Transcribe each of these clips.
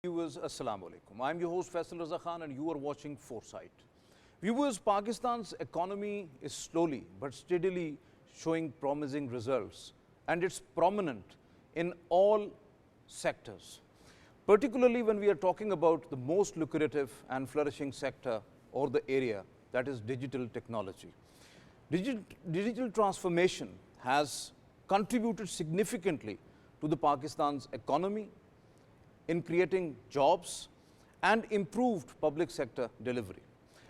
Viewers, Assalamu alaikum. I am your host Faisal Raza Khan and you are watching Foresight. Viewers, Pakistan's economy is slowly but steadily showing promising results, and it's prominent in all sectors, particularly when we are talking about the most lucrative and flourishing sector or the area, that is digital technology. Digital transformation has contributed significantly to the Pakistan's economy in creating jobs and improved public sector delivery.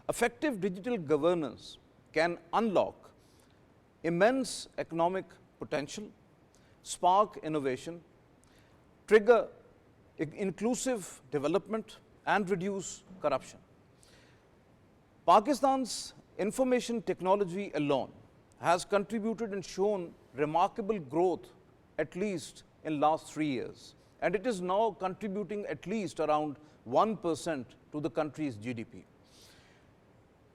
Effective digital governance can unlock immense economic potential, spark innovation, trigger inclusive development and reduce corruption. Pakistan's information technology alone has contributed and shown remarkable growth at least in last 3 years, and it is now contributing at least around 1% to the country's GDP.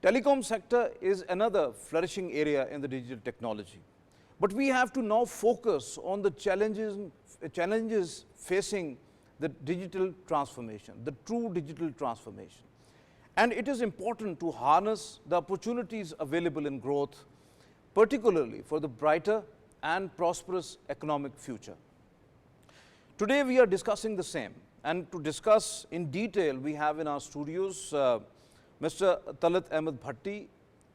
Telecom sector is another flourishing area in the digital technology, but we have to now focus on the challenges facing the digital transformation, the true digital transformation. And it is important to harness the opportunities available in growth, particularly for the brighter and prosperous economic future. Today we are discussing the same, and to discuss in detail we have in our studios Mr. Talat Bhatti.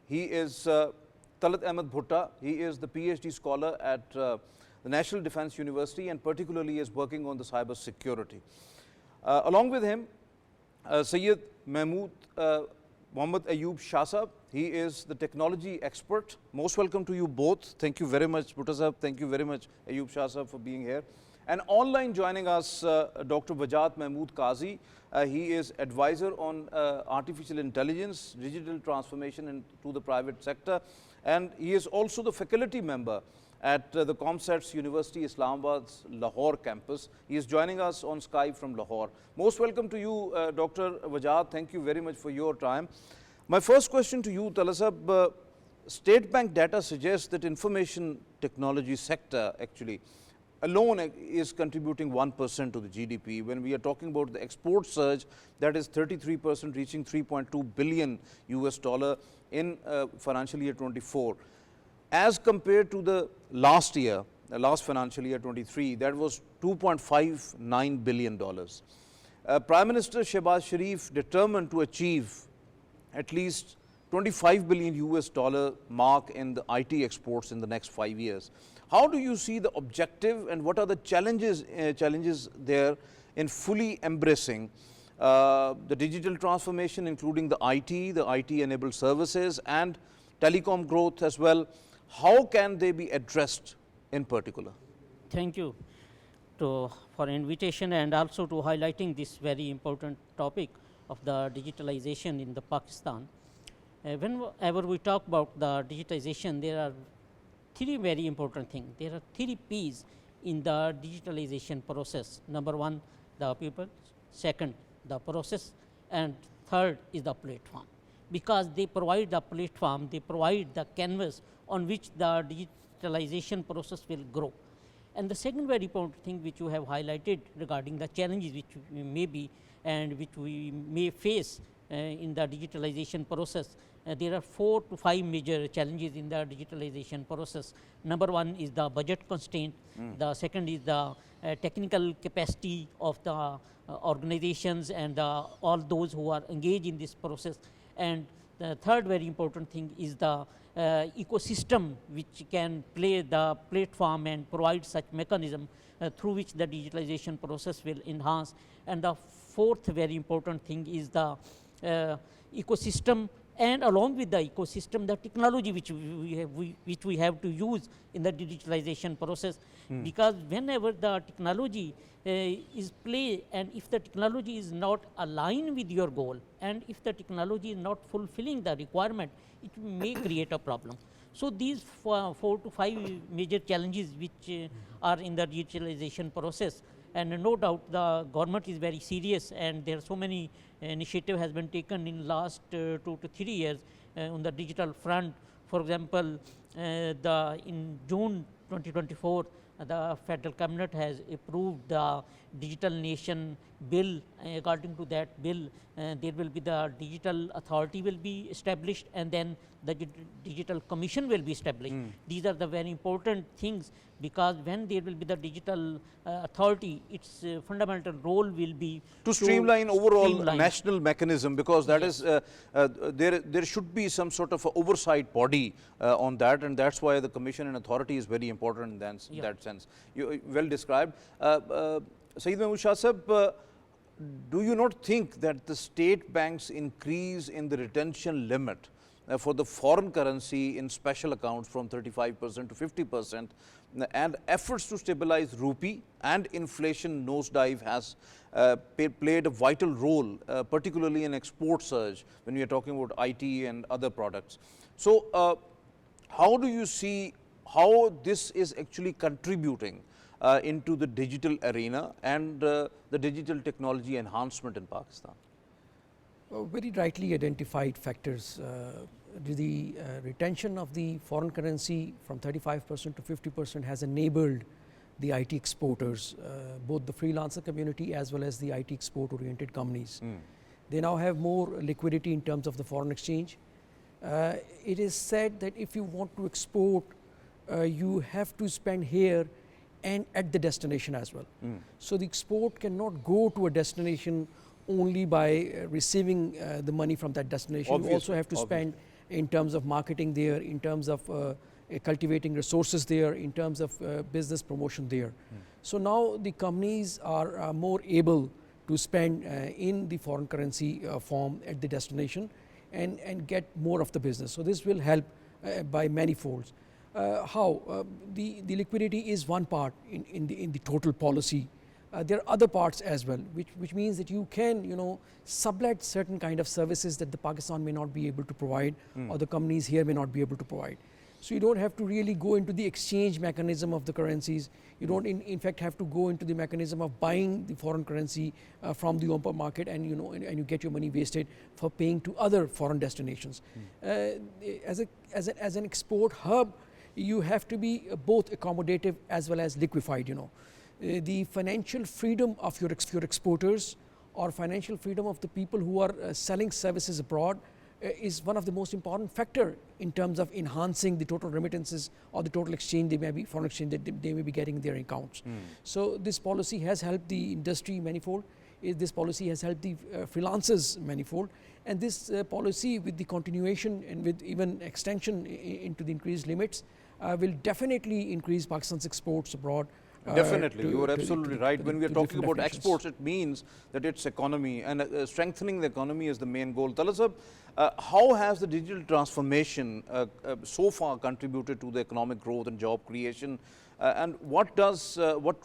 He is Talat Bhutta. He is the PhD scholar at the National Defence University and particularly is working on the cybersecurity. Along with him, Syed Mahmood, Muhammad Ayub Shah. He is the technology expert. Most welcome to you both. Thank you very much, Bhutta sahab. Thank you very much, Ayub Shah for being here. And online joining us, Dr. Wajahat Mahmood Qazi. He is advisor on artificial intelligence, digital transformation to the private sector, and he is also the faculty member at the ComSats University Islamabad's Lahore campus. He is joining us on Skype from Lahore. Most welcome to you, Dr. Wajahat. Thank you very much for your time. My first question to you, Talasab, State Bank data suggests that information technology sector actually alone is contributing 1% to the GDP. When we are talking about the export surge, that is 33%, reaching 3.2 billion US dollar in financial year 24. As compared to the last year, the last financial year 23, that was $2.59 billion. Prime Minister Shehbaz Sharif determined to achieve at least 25 billion US dollar mark in the IT exports in the next 5 years. How do you see the objective and what are the challenges there in fully embracing the digital transformation, including the IT enabled services and telecom growth as well? How can they be addressed in particular? Thank you for invitation and also to highlighting this very important topic of the digitalization in the Pakistan. Whenever we talk about the digitization, there are three very important things. There are three P's in the digitalization process. Number one, the people. Second, the process. And third is the platform. Because they provide the platform, they provide the canvas on which the digitalization process will grow. And the second very important thing which you have highlighted regarding the challenges which we may be and which we may face in the digitalization process, there are 4 to 5 major challenges in the digitalization process. Number one is the budget constraint. The second is the technical capacity of the organizations and all those who are engaged in this process. And the third very important thing is the ecosystem which can play the platform and provide such mechanism through which the digitalization process will enhance. And the fourth very important thing is the ecosystem, and along with the ecosystem, the technology which we have to use in the digitalization process. Because whenever the technology is play, and if the technology is not aligned with your goal, and if the technology is not fulfilling the requirement, it may create a problem. So these 4 to 5 major challenges which are in the digitalization process, and no doubt the government is very serious, and there are so many initiative has been taken in last 2 to 3 years on the digital front. For example, in June 2024, the federal cabinet has approved the digital nation bill, according to that bill, there will be the digital authority will be established, and then the digital commission will be established. These are the very important things, because when there will be the digital authority, its fundamental role will be to streamline overall streamline. national mechanism, because that is there should be some sort of a oversight body on that, and that's why the commission and authority is very important in that sense. You well described. Saeed Mahmood Shah Sahab, do you not think that the state banks increase in the retention limit for the foreign currency in special accounts from 35% to 50%, and efforts to stabilize rupee and inflation nosedive has played a vital role, particularly in export surge when we are talking about IT and other products? So, how do you see how this is actually contributing into the digital arena and the digital technology enhancement in Pakistan? Very rightly identified factors. The retention of the foreign currency from 35% to 50% has enabled the IT exporters, both the freelancer community as well as the IT export oriented companies. They now have more liquidity in terms of the foreign exchange. It is said that if you want to export, you have to spend here and at the destination as well. So the export cannot go to a destination only by receiving the money from that destination. Obviously, you also have to spend in terms of marketing there, in terms of cultivating resources there, in terms of business promotion there. So now the companies are more able to spend in the foreign currency form at the destination and get more of the business. So this will help by many folds. How? The liquidity is one part in the total policy. There are other parts as well, which means that you can, sublet certain kind of services that the Pakistan may not be able to provide, or the companies here may not be able to provide. So you don't have to really go into the exchange mechanism of the currencies. You don't in fact have to go into the mechanism of buying the foreign currency from the open market, and you get your money wasted for paying to other foreign destinations. As an export hub, you have to be both accommodative as well as liquefied. The financial freedom of your exporters, or financial freedom of the people who are selling services abroad, is one of the most important factor in terms of enhancing the total remittances or the total exchange foreign exchange that they may be getting in their accounts. So this policy has helped the industry manifold. This policy has helped the freelancers manifold, and this policy, with the continuation and with even extension into the increased limits, will definitely increase Pakistan's exports abroad. Definitely, you are absolutely right. When we are talking about exports, it means that it's economy, and strengthening the economy is the main goal. Talat sahab, how has the digital transformation so far contributed to the economic growth and job creation? And what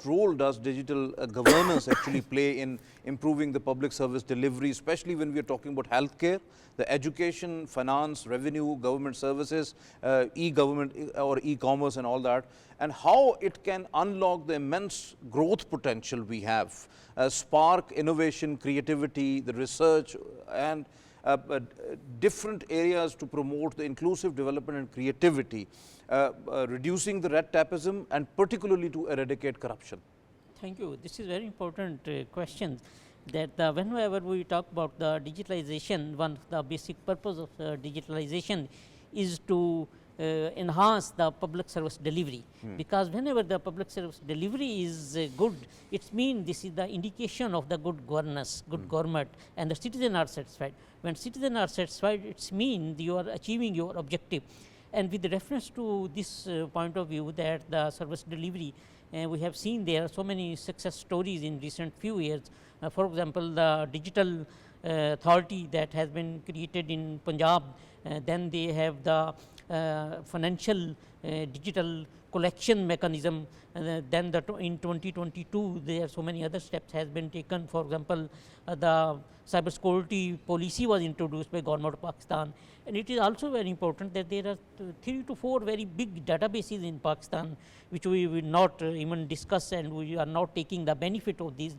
role does digital governance actually play in improving the public service delivery, especially when we are talking about healthcare, the education, finance, revenue, government services, e-government or e-commerce and all that, and how it can unlock the immense growth potential we have, spark innovation, creativity, the research, and different areas to promote the inclusive development and creativity, reducing the red tapeism, and particularly to eradicate corruption? Thank you. This is very important question, that whenever we talk about the digitalization, one of the basic purpose of digitalization is to enhance the public service delivery, because whenever the public service delivery is good, it means this is the indication of the good governance, good government, and the citizens are satisfied. When citizens are satisfied, it means you are achieving your objective. And with reference to this point of view, that the service delivery, we have seen there are so many success stories in recent few years. For example, the digital authority that has been created in Punjab, then they have the financial digital collection mechanism, then in 2022 there are so many other steps has been taken. For example, the cybersecurity policy was introduced by government of Pakistan, and it is also very important that there are 3 to 4 very big databases in Pakistan which we will not even discuss, and we are not taking the benefit of these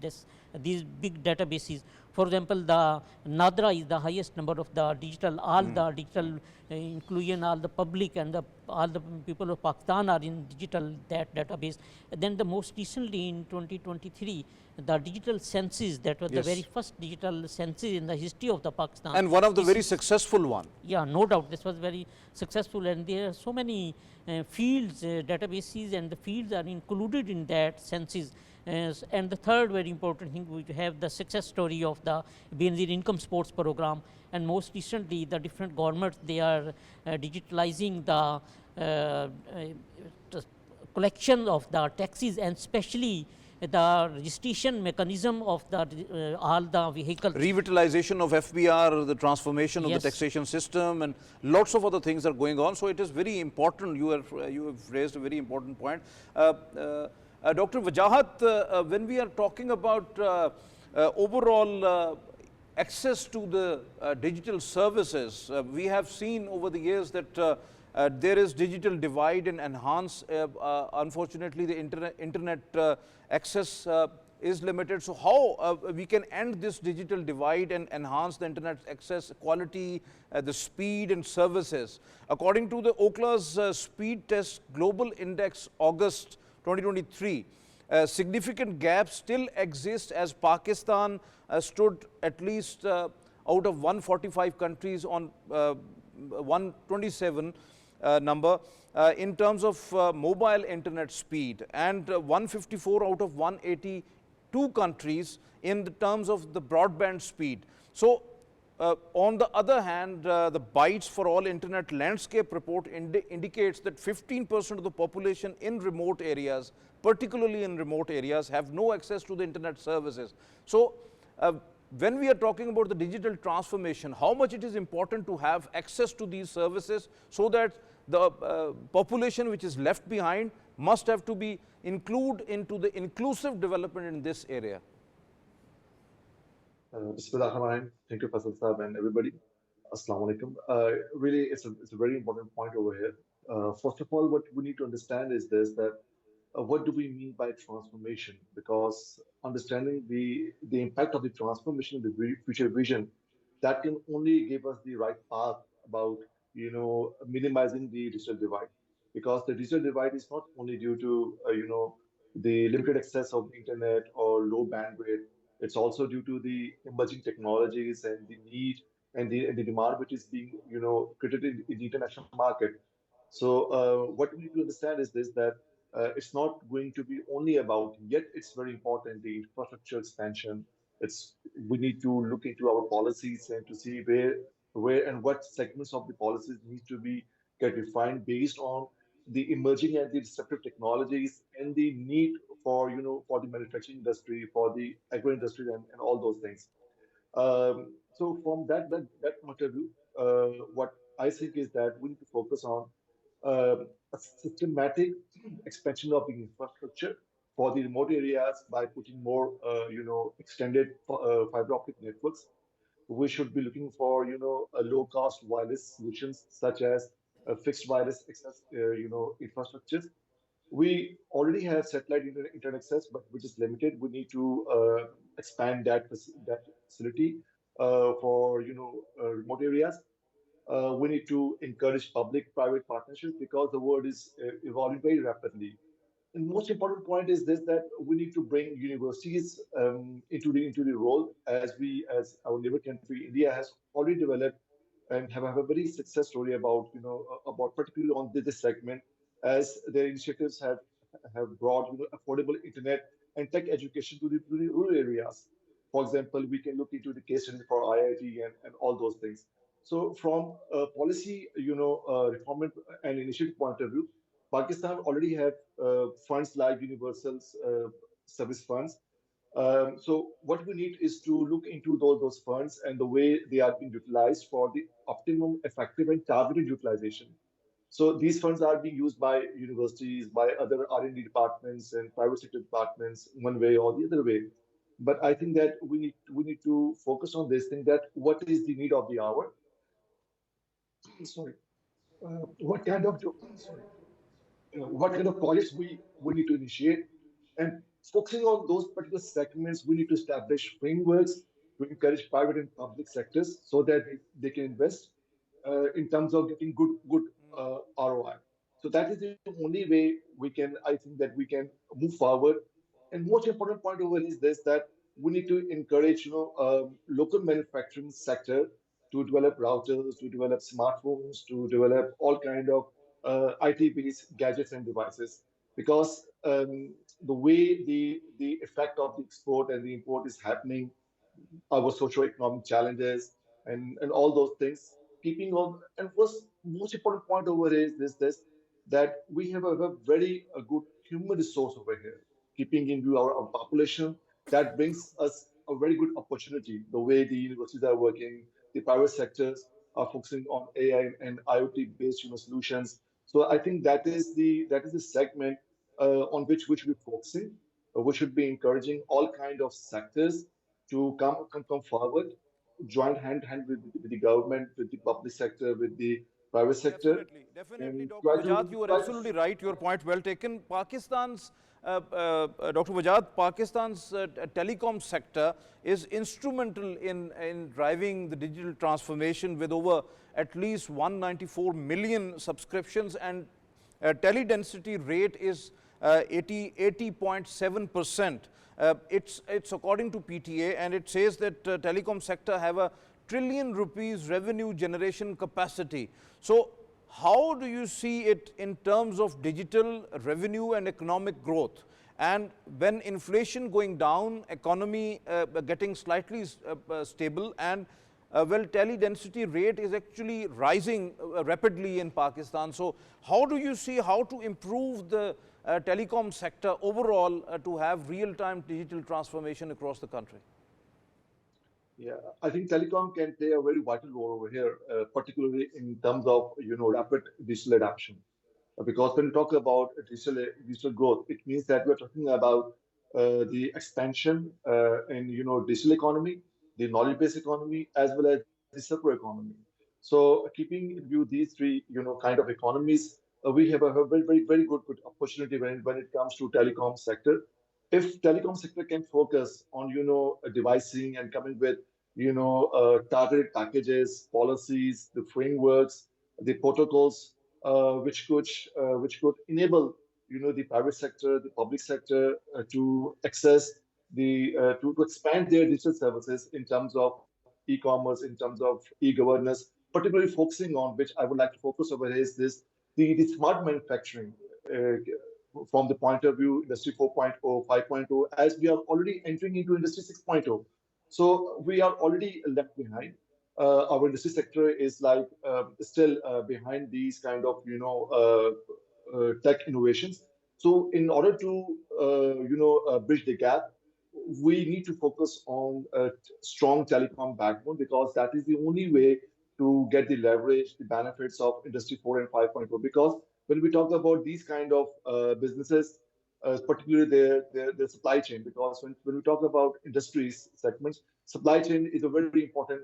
big databases. For example, the Nadra is the highest number of the digital, all the digital inclusion, all the public and all the people of Pakistan are in digital that database. And then the most recently in 2023, the digital census, that was the very Yes. first digital census in the history of the Pakistan. And one of the This very is, successful one. yeah, no doubt, this was very successful, and there are so many fields, databases, and the fields are included in that census. And the third very important thing, we have the success story of the Benazir Income Sports Program, and most recently the different governments, they are digitalizing the collection of the taxes, and especially the registration mechanism of the all the vehicles. Revitalization of FBR, the transformation of the Yes. taxation system, and lots of other things are going on. So it is very important. You have raised a very important point. Dr. Wajahat, when we are talking about overall access to the digital services, we have seen over the years that there is digital divide and enhance. Unfortunately, the internet access is limited. So how we can end this digital divide and enhance the internet access quality, the speed and services? According to the Okla's Speed Test Global Index, August 2023, significant gaps still exist, as Pakistan stood at least out of 145 countries on 127 number in terms of mobile internet speed, and 154 out of 182 countries in the terms of the broadband speed. So on the other hand, the Bytes for All Internet Landscape report indicates that 15% of the population in remote areas, particularly in remote areas, have no access to the internet services. So when we are talking about the digital transformation, how much it is important to have access to these services, so that the population which is left behind must have to be included into the inclusive development in this area? Bismillah. Thank you, Faisal Saab, and everybody. Assalamu alaikum. Really, it's a very important point over here. First of all, what we need to understand is this, that what do we mean by transformation? Because understanding the impact of the transformation in the future vision, that can only give us the right path about minimizing the digital divide. Because the digital divide is not only due to the limited access of the internet or low bandwidth. It's also due to the emerging technologies and the need and the demand which is being created in the international market. So what we need to understand is this, that it's not going to be only about, yet it's very important, the infrastructure expansion. It's We need to look into our policies and to see where and what segments of the policies need to be get refined based on the emerging and the disruptive technologies and the need for for the manufacturing industry, for the agro industry, and all those things. So from that point of view, what I think is that we need to focus on a systematic expansion of the infrastructure for the remote areas by putting more, extended fiber optic networks. We should be looking for, a low-cost wireless solutions such as fixed wireless access, infrastructures. We already have satellite internet access, but which is limited. We need to expand that facility for remote areas. We need to encourage public-private partnerships because the world is evolving very rapidly. And most important point is this, that we need to bring universities into the role, as our neighbor country India has already developed and have a very success story about about particularly on this segment, as their initiatives have brought affordable internet and tech education to the rural areas. For example, we can look into the case studies for IIT and all those things. So from a policy reform and initiative point of view, Pakistan already have funds like universal service funds. So what we need is to look into those funds and the way they are being utilized for the optimum, effective, and targeted utilization. So these funds are being used by universities, by other R&D departments and private sector departments, one way or the other way. But I think that we need to focus on this thing, that what is the need of the hour. Sorry, what kind of sorry, what kind of projects we need to initiate, and focusing on those particular segments, we need to establish frameworks to encourage private and public sectors so that they can invest in terms of getting good ROI. So that is the only way we can, I think, that we can move forward. And most important point over is this, that we need to encourage local manufacturing sector to develop routers, to develop smartphones, to develop all kind of IT-based gadgets and devices. Because the way the effect of the export and the import is happening, our socio-economic challenges and all those things, keeping on. And first, most important point over is this, that we have a very good human resource over here, keeping in view our population. That brings us a very good opportunity. The way the universities are working, the private sectors are focusing on AI and IoT based solutions. So I think that is the segment on which we're focusing. We should be encouraging all kind of sectors to come forward, join hand with the government, with the public sector, with the private sector, Definitely, definitely, and Dr. try to Wajahat, you are try to. absolutely right. Your point well taken. Dr. Wajahat, Pakistan's telecom sector is instrumental in driving the digital transformation with over at least 194 million subscriptions, and tele-density rate is 80.7%. It's according to PTA, and it says that telecom sector have a trillion rupees revenue generation capacity. So how do you see it in terms of digital revenue and economic growth? And when inflation going down, economy getting slightly stable, and well, tele-density rate is actually rising rapidly in Pakistan. So how do you see how to improve the telecom sector overall to have real-time digital transformation across the country? Yeah, I think telecom can play a very vital role over here, particularly in terms of rapid digital adoption. Because when we talk about digital growth, it means that we're talking about the expansion in digital economy, the knowledge-based economy, as well as the circular economy. So keeping in view these three kind of economies, we have a very good opportunity when it comes to telecom sector. If telecom sector can focus on devising and coming with targeted packages, policies, the frameworks, the protocols, which could enable the private sector, the public sector to access to expand their digital services in terms of e-commerce, in terms of e-governance, particularly focusing on, which I would like to focus over, is this the smart manufacturing. From the point of view industry 4.0, 5.0, as we are already entering into industry 6.0. So we are already left behind. Our industry sector is like still behind these kind of tech innovations. So in order to bridge the gap, we need to focus on a strong telecom backbone, because that is the only way to get the leverage, the benefits of industry 4 and 5.0. Because when we talk about these kind of businesses, particularly their supply chain, because when we talk about industries segments, supply chain is a very important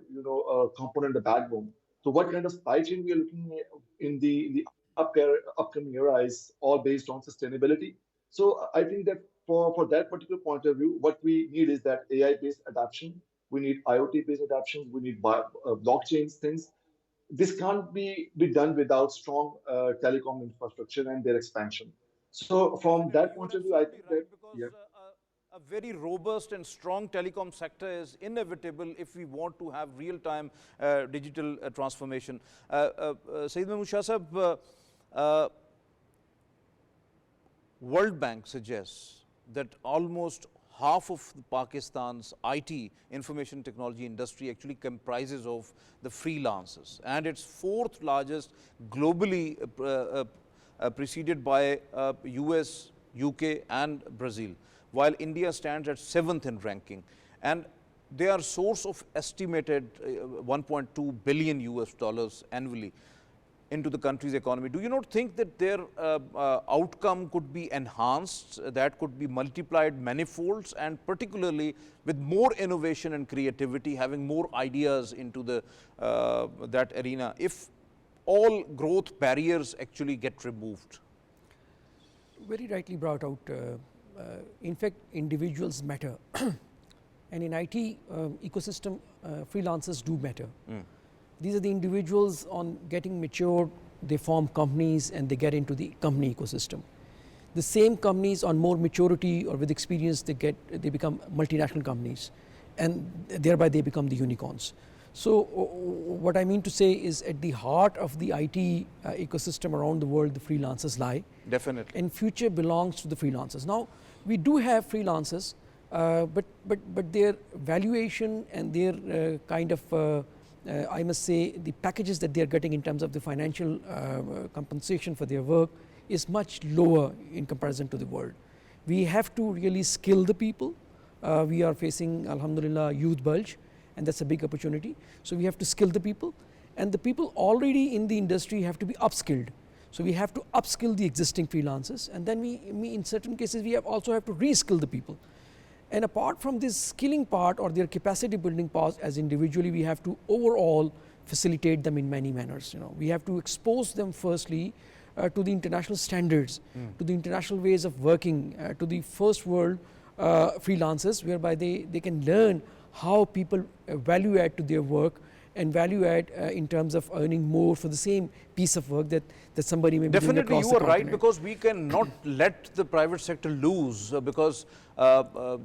component, the backbone. So what kind of supply chain we are looking at in the upcoming era is all based on sustainability. So I think that for that particular point of view, what we need is that AI based adoption. We need IoT based adoption. We need blockchains things. This can't be done without strong telecom infrastructure and their expansion. So from Definitely, that you are point of view, I absolutely think that, right, because yeah. a very robust and strong telecom sector is inevitable if we want to have real-time digital transformation. Syed Mahmood Shah Sahab, World Bank suggests that almost half of Pakistan's IT, information technology industry, actually comprises of the freelancers, and it's fourth largest globally, preceded by US, UK and Brazil, while India stands at 7th in ranking. And they are source of estimated 1.2 billion US dollars annually into the country's economy. Do you not think that their outcome could be enhanced, that could be multiplied manifolds, and particularly with more innovation and creativity, having more ideas into that arena, if all growth barriers actually get removed? Very rightly brought out. In fact, individuals matter. And in IT ecosystem, freelancers do matter. These are the individuals on getting matured, they form companies and they get into the company ecosystem. The same companies on more maturity or with experience, they become multinational companies, and thereby they become the unicorns. So what I mean to say is, at the heart of the IT ecosystem around the world, the freelancers lie. Definitely. And future belongs to the freelancers. Now, we do have freelancers, but their valuation and their kind of I must say, the packages that they are getting in terms of the financial compensation for their work is much lower in comparison to the world. We have to really skill the people. We are facing, alhamdulillah, youth bulge, and that's a big opportunity. So we have to skill the people, and the people already in the industry have to be upskilled. So we have to upskill the existing freelancers, and then we in certain cases we also have to reskill the people. And apart from this skilling part or their capacity building part, as individually, we have to overall facilitate them in many manners. We have to expose them firstly to the international standards, to the international ways of working, to the first world freelancers, whereby they can learn how people value add to their work and value add in terms of earning more for the same piece of work that somebody may be doing across the continent. Definitely, you are right, because we cannot let the private sector lose, because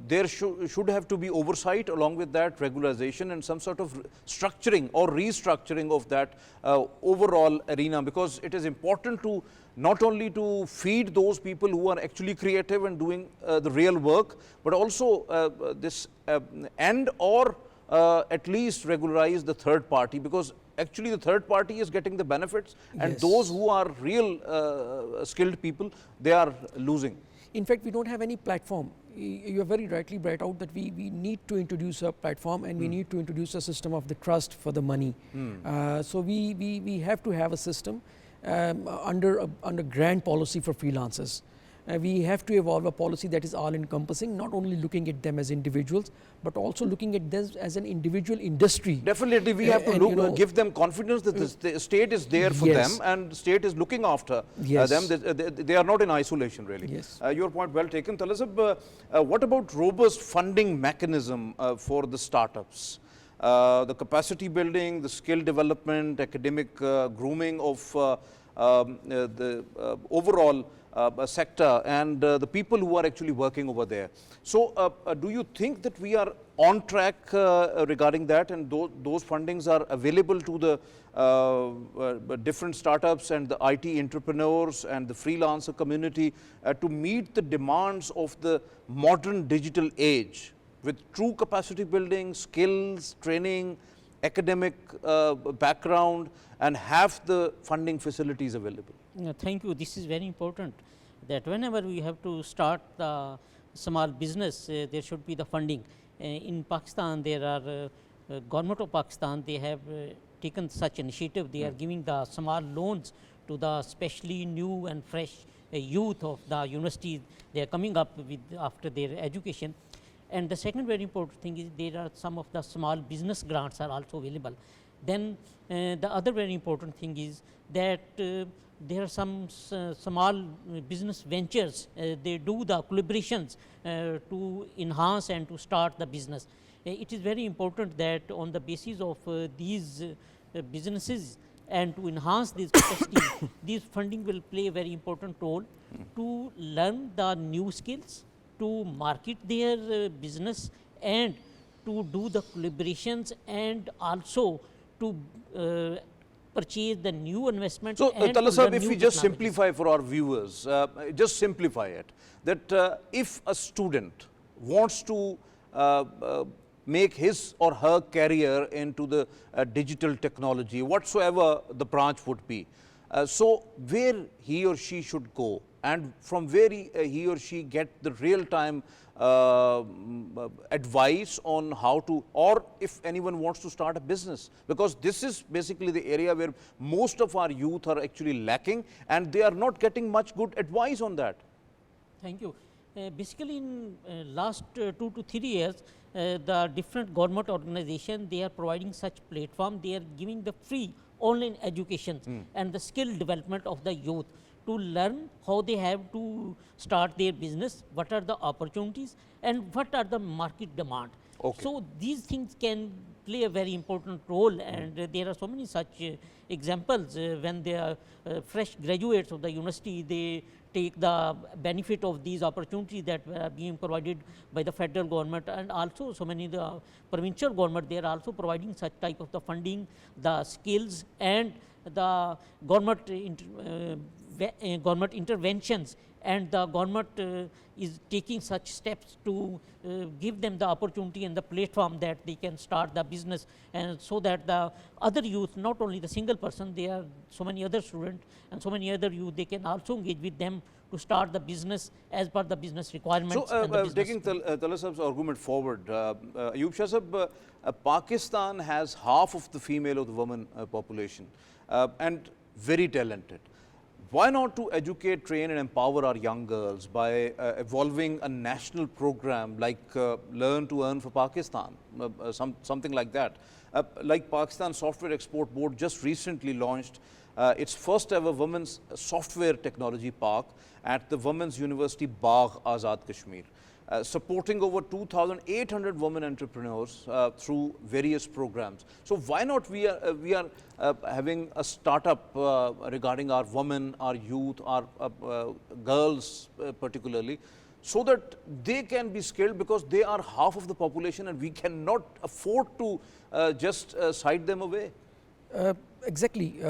there should have to be oversight, along with that regularization and some sort of structuring or restructuring of that overall arena, because it is important to not only to feed those people who are actually creative and doing the real work, but also this and or at least regularize the third party, because actually the third party is getting the benefits, and those who are real skilled people, they are losing. In fact, we don't have any platform. You have very rightly brought out that we need to introduce a platform, and we need to introduce a system of the trust for the money. So we have to have a system under grand policy for freelancers. We have to evolve a policy that is all encompassing, not only looking at them as individuals, but also looking at them as an individual industry. Definitely, we have to give them confidence that the state is there for them, and the state is looking after them. They are not in isolation, really. Your point well taken. Talat, what about robust funding mechanism for the startups? The capacity building, the skill development, academic grooming of the overall sector and the people who are actually working over there. So do you think that we are on track regarding that, and those fundings are available to the different startups and the IT entrepreneurs and the freelancer community to meet the demands of the modern digital age with true capacity building, skills, training, academic background, and have the funding facilities available? Thank you. This is very important, that whenever we have to start the small business, there should be the funding. In Pakistan, there are government of Pakistan, they have taken such initiative. They are giving the small loans to the specially new and fresh youth of the universities. They are coming up with after their education. And the second very important thing is, there are some of the small business grants are also available. Then the other very important thing is that there are some small business ventures. They do the collaborations to enhance and to start the business. It is very important that on the basis of these businesses and to enhance this capacity, this funding will play a very important role to learn the new skills, to market their business, and to do the collaborations, and also to purchase the new investments. So, Talat, if we just simplify for our viewers, just simplify it, that if a student wants to make his or her career into the digital technology, whatsoever the branch would be, so where he or she should go, and from where he or she get the real-time advice on how to, or if anyone wants to start a business, because this is basically the area where most of our youth are actually lacking, and they are not getting much good advice on that. Thank you. Basically, in last 2 to 3 years, the different government organizations, they are providing such platform. They are giving the free online education and the skill development of the youth to learn how they have to start their business, what are the opportunities, and what are the market demand. Okay. So these things can play a very important role, and there are so many such examples. When they are fresh graduates of the university, they take the benefit of these opportunities that were being provided by the federal government, and also so many the provincial government, they are also providing such type of the funding, the skills, and the government interventions, and the government is taking such steps to give them the opportunity and the platform that they can start the business, and so that the other youth, not only the single person, there are so many other students and so many other youth, they can also engage with them to start the business as per the business So, requirements and the business. taking Talat Saab's argument forward, Ayub Shah Saab, Pakistan has half of the female of the women population and very talented. Why not to educate, train and empower our young girls by evolving a national program like Learn to Earn for Pakistan, something like that. Like Pakistan Software Export Board just recently launched its first ever women's software technology park at the Women's University Bagh, Azad Kashmir, supporting over 2,800 women entrepreneurs through various programs. So why not we are having a startup regarding our women, our youth, our girls particularly, so that they can be skilled, because they are half of the population and we cannot afford to just side them away. Exactly.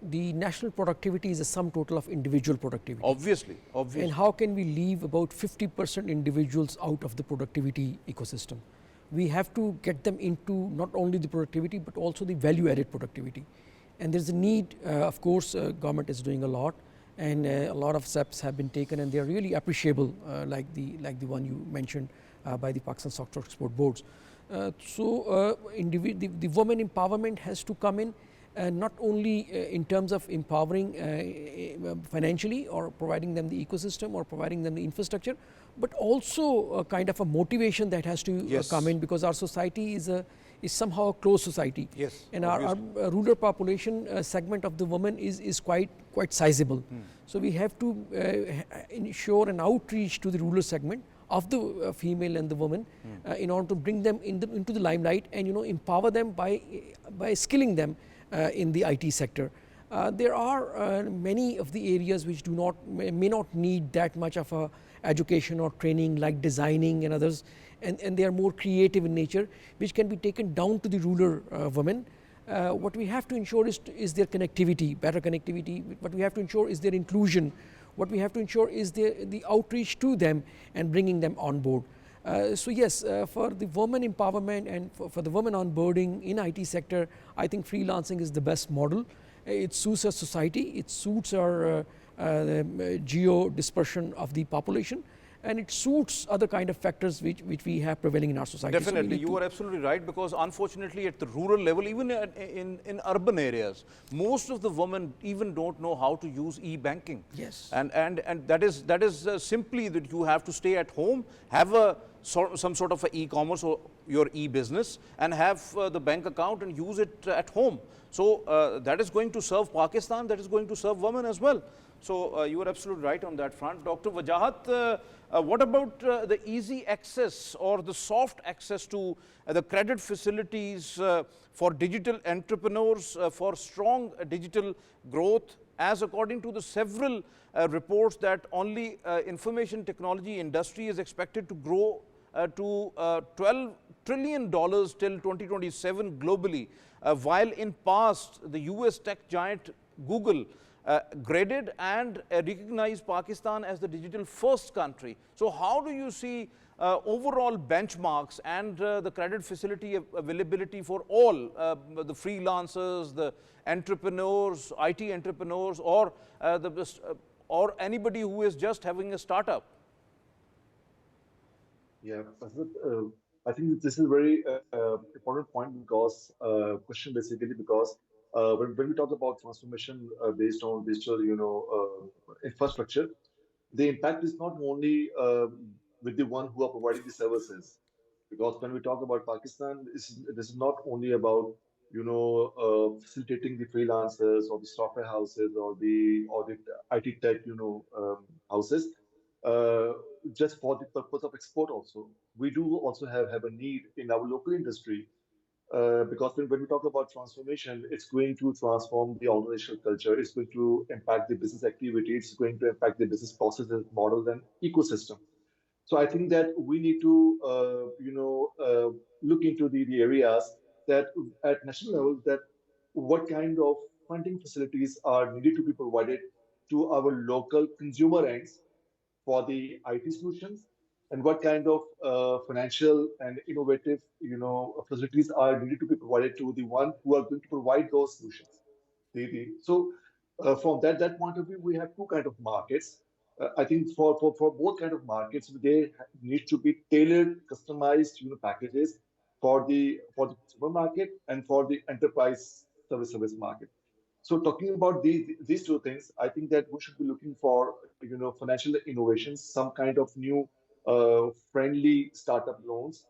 The national productivity is a sum total of individual productivity. Obviously, obviously. And how can we leave about 50% individuals out of the productivity ecosystem? We have to get them into not only the productivity but also the value added productivity. And there's a need, of course, government is doing a lot, and a lot of steps have been taken, and they are really appreciable, like the one you mentioned by the Pakistan Software Export Boards. The women empowerment has to come in, not only in terms of empowering financially or providing them the ecosystem or providing them the infrastructure, but also a kind of a motivation that has to come in, because our society is somehow a closed society. Yes, and our rural population segment of the women is quite sizable. So we have to ensure an outreach to the rural segment of the female and the woman in order to bring them into the limelight, and empower them by skilling them in the IT sector. There are many of the areas which may not need that much of a education or training, like designing and others, and they are more creative in nature, which can be taken down to the rural women. What we have to ensure is their connectivity, better connectivity. What we have to ensure is their inclusion. What we have to ensure is the outreach to them and bringing them on board. So yes, for the women empowerment and for the women onboarding in IT sector, I think freelancing is the best model. It suits our society, it suits our geo dispersion of the population, and it suits other kind of factors which we have prevailing in our society. Definitely, you are absolutely right, because unfortunately at the rural level, even in urban areas, most of the women even don't know how to use e-banking. Yes. And that is simply that you have to stay at home, have some sort of e-commerce or your e-business, and have the bank account and use it at home. So that is going to serve Pakistan, that is going to serve women as well. So you are absolutely right on that front. Dr. Wajahat, what about the easy access or the soft access to the credit facilities for digital entrepreneurs for strong digital growth, as according to the several reports that only information technology industry is expected to grow to $12 trillion till 2027 globally, while in past the US tech giant Google graded and recognized Pakistan as the digital first country. So how do you see overall benchmarks and the credit facility availability for all the freelancers, the entrepreneurs, IT entrepreneurs, or or anybody who is just having a startup? Yeah, I think this is a very important point, because question basically, because when we talk about transformation based on digital, infrastructure, the impact is not only with the one who are providing the services, because when we talk about Pakistan, this is not only about facilitating the freelancers or the software houses or the IT tech houses. Uh, just for the purpose of export also. We do also have a need in our local industry because when we talk about transformation, it's going to transform the organizational culture. It's going to impact the business activity. It's going to impact the business processes, models, and ecosystem. So I think that we need to, look into the areas that at national level that what kind of funding facilities are needed to be provided to our local consumer ends for the IT solutions, and what kind of financial and innovative, facilities are needed to be provided to the one who are going to provide those solutions. From that point of view, we have two kind of markets. I think for both kind of markets, they need to be tailored, customized, packages for the consumer market and for the enterprise service market. So talking about these two things, I think that we should be looking for financial innovations, some kind of new friendly startup loans,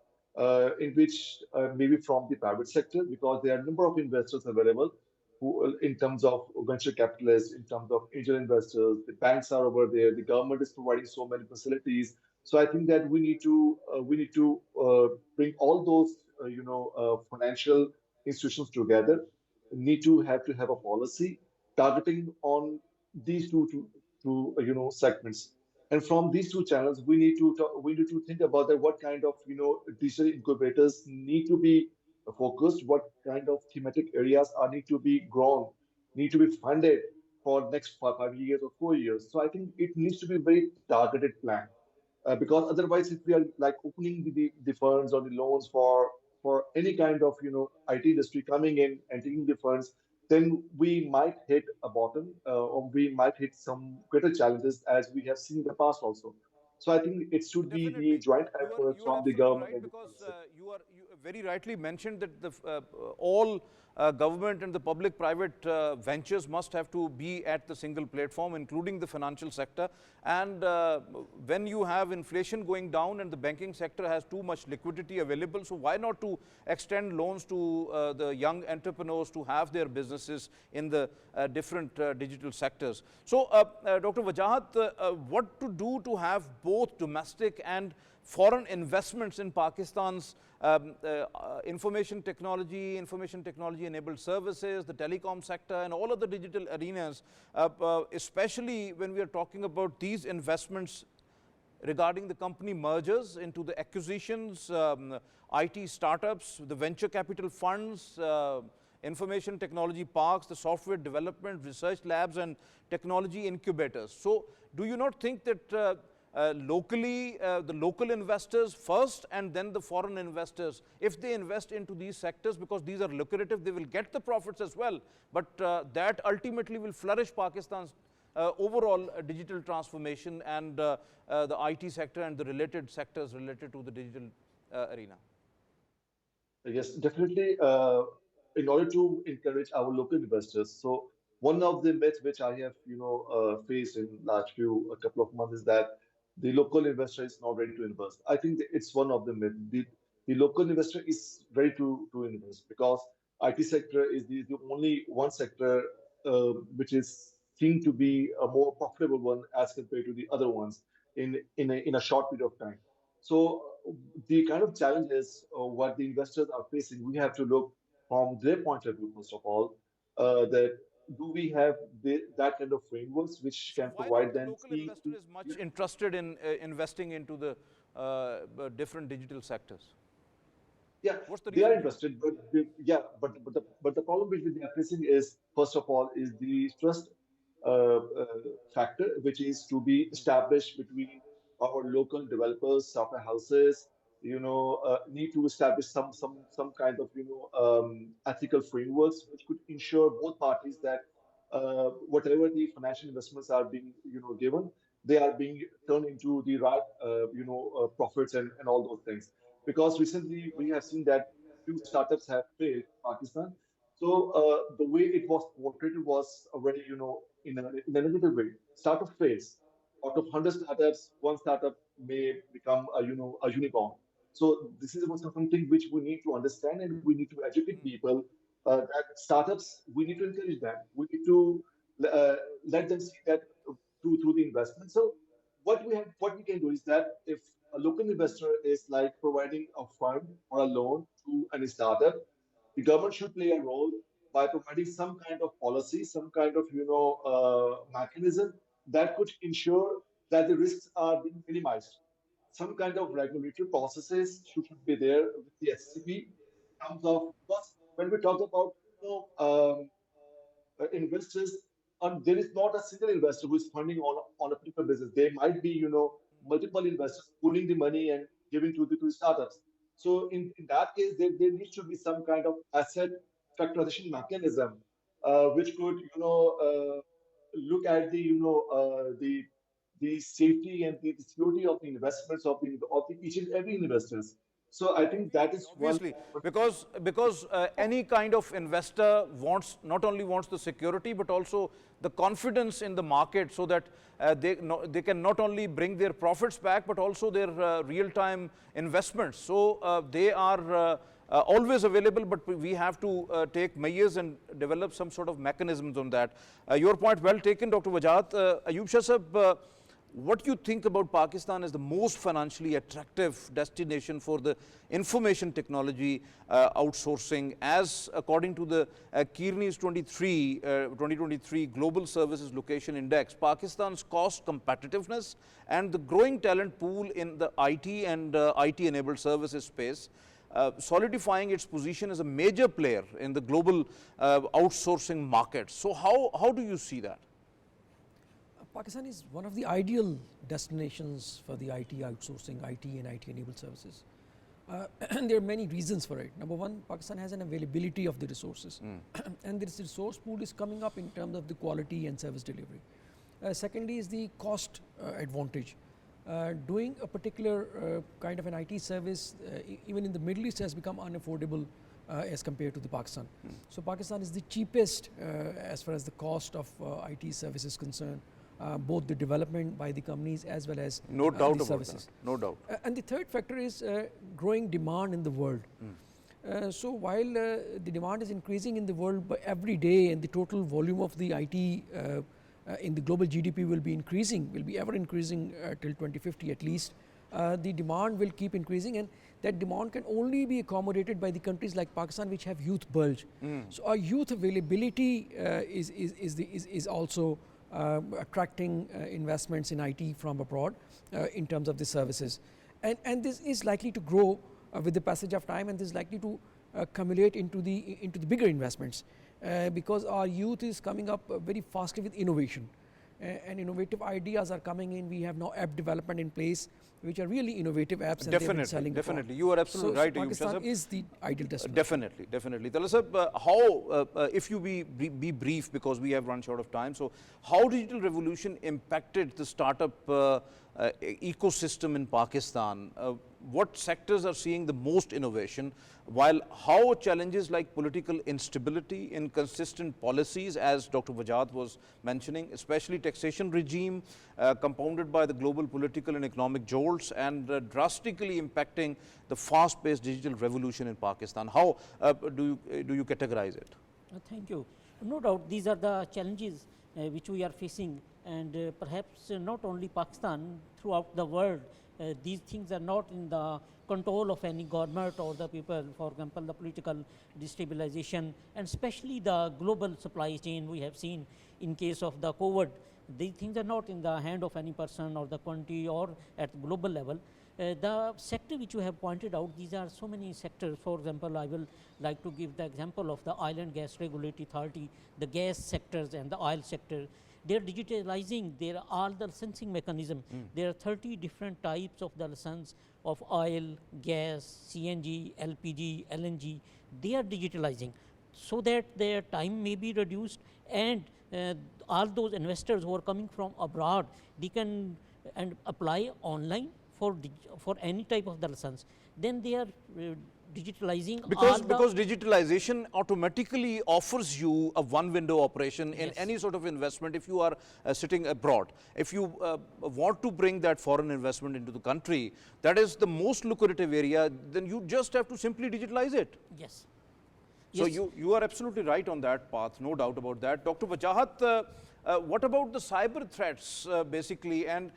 in which maybe from the private sector, because there are a number of investors available who, in terms of venture capitalists, in terms of angel investors, the banks are over there, the government is providing so many facilities. So I think that we need to bring all those financial institutions together, need to have a policy targeting on these two segments. And from these two channels, we need to think about that what kind of digital incubators need to be focused, what kind of thematic areas are need to be grown, need to be funded for next 5 years or 4 years. So I think it needs to be a very targeted plan, because otherwise, if we are like opening the funds or the loans for any kind of IT industry coming in and taking the funds, then we might hit a bottom, or we might hit some greater challenges as we have seen in the past also. So I think it should be the Definitely, joint you are effort you are from the absolutely government right and the because private sector. you very rightly mentioned that all government and the public-private ventures must have to be at the single platform, including the financial sector. And when you have inflation going down and the banking sector has too much liquidity available, so why not to extend loans to the young entrepreneurs to have their businesses in the different digital sectors? So, Dr. Wajahat, what to do to have both domestic and foreign investments in Pakistan's information technology enabled services, the telecom sector, and all of the digital arenas, especially when we are talking about these investments regarding the company mergers into the acquisitions, IT startups, the venture capital funds, information technology parks, the software development, research labs, and technology incubators. So, do you not think that locally, the local investors first and then the foreign investors, if they invest into these sectors, because these are lucrative, they will get the profits as well, but that ultimately will flourish Pakistan's overall digital transformation and the IT sector and the related sectors related to the digital arena? Yes, definitely. In order to encourage our local investors, so one of the myths which I have, faced in last few a couple of months is that the local investor is not ready to invest. I think that it's one of the myths. The local investor is ready to invest because IT sector is the only one sector which is seen to be a more profitable one as compared to the other ones in a short period of time. So the kind of challenges what the investors are facing, we have to look from their point of view, first of all, that do we have that kind of frameworks which So can why provide not the them local investor is much interested in investing into the different digital sectors? yeah, What's the they are reason behind? interested, but the problem which they are facing is first of all is the trust factor, which is to be established between our local developers, software houses. Need to establish some kind of ethical frameworks which could ensure both parties that whatever the financial investments are being given, they are being turned into the right profits and all those things. Because recently we have seen that few startups have failed in Pakistan. So the way it was portrayed was a very, in a negative way. Startup fails. Out of 100 startups, one startup may become a unicorn. So this is also something which we need to understand, and we need to educate people that startups, we need to encourage them. We need to uh, let them see that through the investment. So what we can do is that if a local investor is like providing a fund or a loan to any startup, the government should play a role by providing some kind of policy, some kind of mechanism that could ensure that the risks are being minimized. Some kind of regulatory processes should be there with the SCB in terms of, because when we talk about investors, and there is not a single investor who is funding on a particular business. There might be, multiple investors pooling the money and giving to the startups. So in that case, there needs to be some kind of asset factorization mechanism, which could, look at the safety and the security of the investments of the each and every investors. So I think that is one. Obviously, because any kind of investor wants not only wants the security but also the confidence in the market, so that they can not only bring their profits back but also their real-time investments. So they are always available, but we have to take measures and develop some sort of mechanisms on that. Your point well taken, Dr. Wajahat. Ayub Shah Sahab, what do you think about Pakistan as the most financially attractive destination for the information technology outsourcing, as according to the Kearney's 2023 Global Services Location Index, Pakistan's cost competitiveness and the growing talent pool in the IT and IT-enabled services space, solidifying its position as a major player in the global outsourcing market. So how do you see that? Pakistan is one of the ideal destinations for the IT outsourcing, IT and IT enabled services. And there are many reasons for it. Number one, Pakistan has an availability of the resources. And this resource pool is coming up in terms of the quality and service delivery. Secondly is the cost advantage. Doing a particular kind of an IT service, even in the Middle East, has become unaffordable as compared to the Pakistan. So Pakistan is the cheapest as far as the cost of IT service is concerned. Both the development by the companies as well as no doubt the about services. that. No doubt. And the third factor is growing demand in the world. So while the demand is increasing in the world by every day, and the total volume of the IT in the global GDP will be increasing, will be ever increasing till 2050 at least, the demand will keep increasing, and that demand can only be accommodated by the countries like Pakistan, which have youth bulge. So our youth availability is also attracting investments in IT from abroad in terms of the services, and this is likely to grow with the passage of time, and this is likely to accumulate into the bigger investments because our youth is coming up very fastly with innovation, and innovative ideas are coming in. We have now app development in place, which are really innovative apps. Definitely, you are absolutely right. Pakistan is the ideal destination. Definitely. Talat sir, how, if you be brief, because we have run short of time, so how digital revolution impacted the startup ecosystem in Pakistan? What sectors are seeing the most innovation, while how challenges like political instability, inconsistent policies, as Dr. Wajahat was mentioning, especially taxation regime, compounded by the global political and economic jolts, and drastically impacting the fast-paced digital revolution in Pakistan. How do you categorize it? Thank you. No doubt these are the challenges which we are facing, and perhaps not only Pakistan, throughout the world. These things are not in the control of any government or the people. For example, the political destabilization, and especially the global supply chain we have seen in case of the COVID. These things are not in the hand of any person or the country or at global level. The sector which you have pointed out, these are so many sectors. For example, I will like to give the example of the Oil and Gas Regulatory Authority, the gas sectors and the oil sector. They are digitalizing all the licensing mechanism. There are 30 different types of the license of oil, gas, CNG, LPG, LNG. They are digitalizing so that their time may be reduced, and all those investors who are coming from abroad, they can apply online for any type of the license. Then they are digitalizing because digitalization automatically offers you a one window operation in any sort of investment. If you are sitting abroad, if you want to bring that foreign investment into the country, that is the most lucrative area, then you just have to simply digitalize it. Yes. So you are absolutely right on that path, no doubt about that. Dr. Wajahat, what about the cyber threats basically, and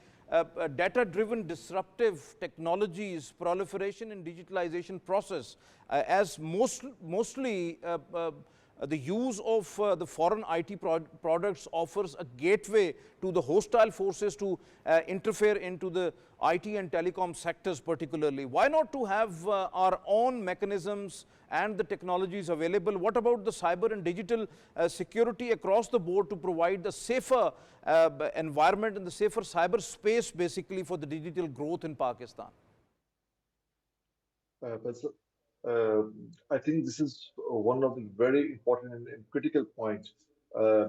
data-driven disruptive technologies proliferation in digitalization process, as mostly the use of the foreign IT products offers a gateway to the hostile forces to interfere into the IT and telecom sectors particularly. Why not to have our own mechanisms and the technologies available? What about the cyber and digital security across the board to provide a safer environment and the safer cyber space basically for the digital growth in Pakistan? But I think this is one of the very important and critical point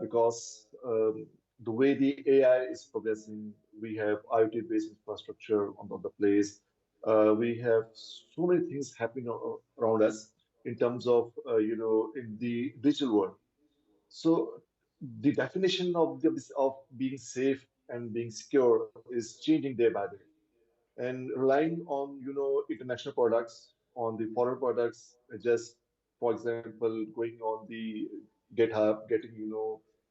because the way the AI is progressing, we have IoT-based infrastructure on the place. We have so many things happening around us in terms of in the digital world. So the definition of being safe and being secure is changing day by day, and relying on international products, on the foreign products, just for example going on the GitHub, getting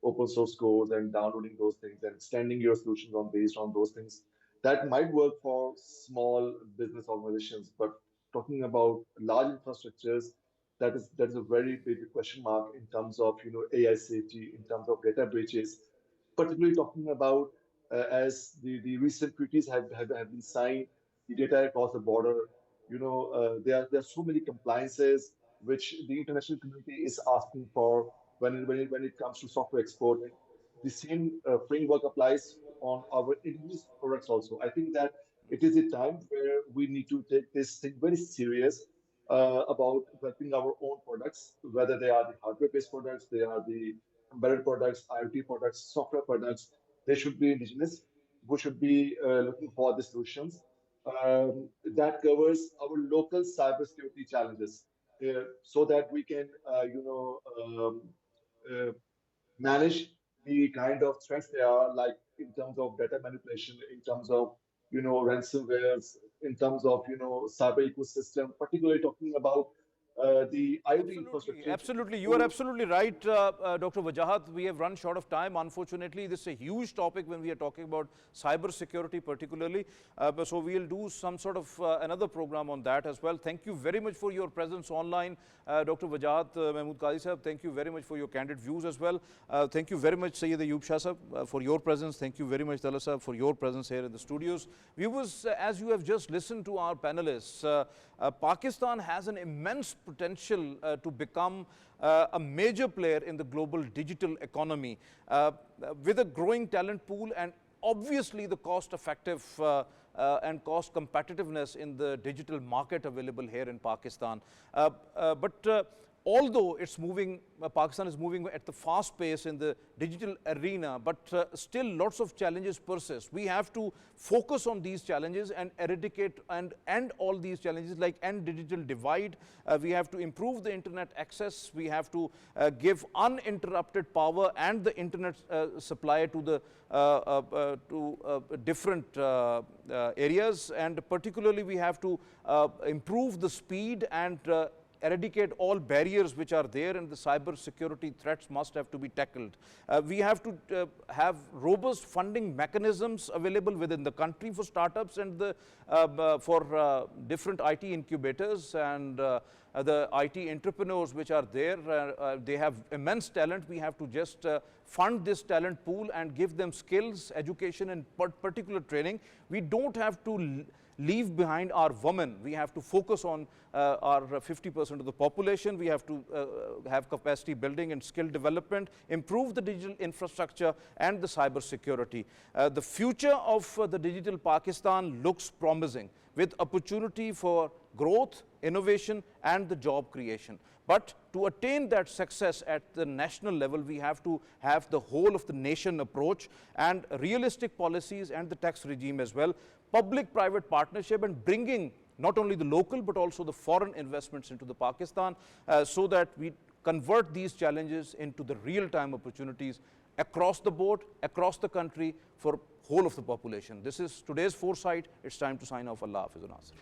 open source codes and downloading those things and extending your solutions on based on those things, that might work for small business organizations, but talking about large infrastructures, that is a very big question mark in terms of AI safety, in terms of data breaches, particularly talking about as the recent treaties have been signed, the data across the border, there are so many compliances which the international community is asking for when it comes to software export. And the same framework applies on our indigenous products also. I think that it is a time where we need to take this thing very serious about developing our own products, whether they are the hardware-based products, they are the embedded products, IoT products, software products. They should be indigenous. We should be looking for the solutions that covers our local cybersecurity challenges, so that we can, uh, manage the kind of threats there are, like in terms of data manipulation, in terms of ransomwares, in terms of cyber ecosystem, particularly talking about the IoT Absolutely, infrastructure. absolutely. You are So absolutely right, Dr. Wajahat. We have run short of time. Unfortunately, this is a huge topic when we are talking about cyber security particularly. So we'll do some sort of another program on that as well. Thank you very much for your presence online, Dr. Wajahat, Mahmood Qazi sahab. Thank you very much for your candid views as well. Thank you very much, Syed Ayub Shah sahab, for your presence. Thank you very much, Talat sahab, for your presence here in the studios. Viewers, as you have just listened to our panelists, Pakistan has an immense potential to become a major player in the global digital economy with a growing talent pool and obviously the cost effective and cost competitiveness in the digital market available here in Pakistan. But although it's moving, Pakistan is moving at the fast pace in the digital arena, but still lots of challenges persist. We have to focus on these challenges and eradicate and end all these challenges, like end digital divide. We have to improve the internet access. We have to give uninterrupted power and the internet supply to the different areas, and particularly we have to improve the speed and eradicate all barriers which are there, and the cyber security threats must have to be tackled. We have to have robust funding mechanisms available within the country for startups and for different IT incubators and the IT entrepreneurs which are there. They have immense talent. We have to just fund this talent pool and give them skills, education, and particular training. We don't have to leave behind our women. We have to focus on our 50% of the population. We have to have capacity building and skill development, improve the digital infrastructure and the cyber security. The future of the digital Pakistan looks promising, with opportunity for growth, innovation and the job creation. But to attain that success at the national level, we have to have the whole of the nation approach and realistic policies and the tax regime as well, public-private partnership, and bringing not only the local but also the foreign investments into the Pakistan so that we convert these challenges into the real-time opportunities across the board, across the country, for whole of the population. This is today's Foresight. It's time to sign off. Allah Hafiz.